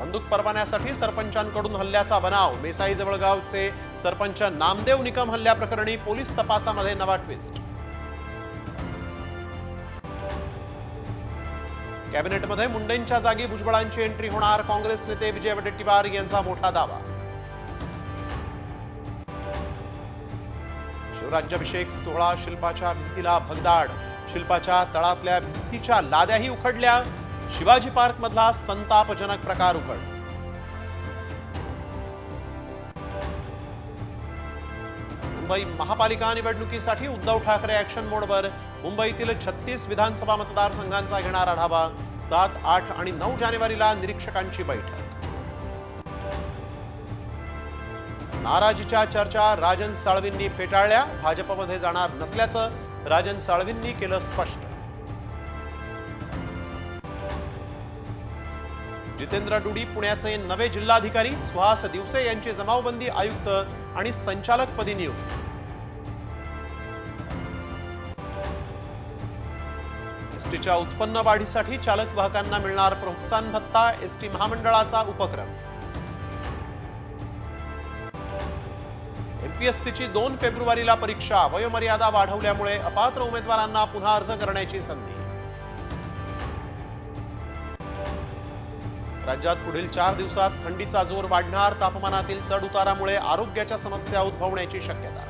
बंदूक परवान्यासाठी सरपंचांकडून हल्ल्याचा बनाव। मेसाई जवळगावचे सरपंच नामदेव निकम हल्ल्याप्रकरणी पोलीस तपासामध्ये नवा ट्विस्ट। कॅबिनेटमध्ये मुंडेंच्या जागी भुजबळांची एंट्री होणार। काँग्रेस नेते विजय वडेट्टीवार यांचा मोठा दावा। शिवराज्याभिषेक सोहळा शिल्पाच्या भिंतीला भगदाड। शिल्पाच्या तळातल्या भिंतीच्या लाद्याही उखडल्या। शिवाजी पार्क मधला संतापजनक प्रकार उघड। मुंबई महापालिका निवडणुकीसाठी उद्धव ठाकरे ॲक्शन मोडवर। मुंबईतील 36 विधानसभा मतदारसंघांचा घेणार आढावा। 7, 8 आणि 9 जानेवारीला निरीक्षकांची बैठक। नाराजीच्या चर्चा राजन साळवींनी फेटाळल्या। भाजपमध्ये जाणार नसल्याचं राजन साळवींनी केलं स्पष्ट। जितेंद्र डुडी पुण्याचे नवे जिल्हाधिकारी। सुहास दिवसे यांची जमावबंदी आयुक्त आणि संचालकपदी नियुक्ती। एसटीच्या उत्पन्न वाढीसाठी चालक वाहकांना मिळणार प्रोत्साहन भत्ता। एसटी महामंडळाचा उपक्रम। एमपीएससीची 2 फेब्रुवारीला परीक्षा। वयोमर्यादा वाढवल्यामुळे अपात्र उमेदवारांना पुन्हा अर्ज करण्याची संधी। राज्यात पुढील 4 दिवसात थंडीचा जोर वाढणार। तापमानातील चढ उतारामुळे आरोग्याच्या समस्या उद्भवण्याची शक्यता।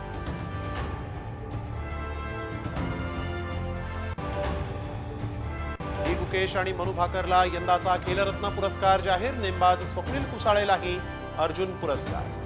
डी गुकेश आणि मनू भाकरला यंदाचा खेलरत्न पुरस्कार जाहीर। नेमबाज स्वप्नील कुसाळेलाही अर्जुन पुरस्कार।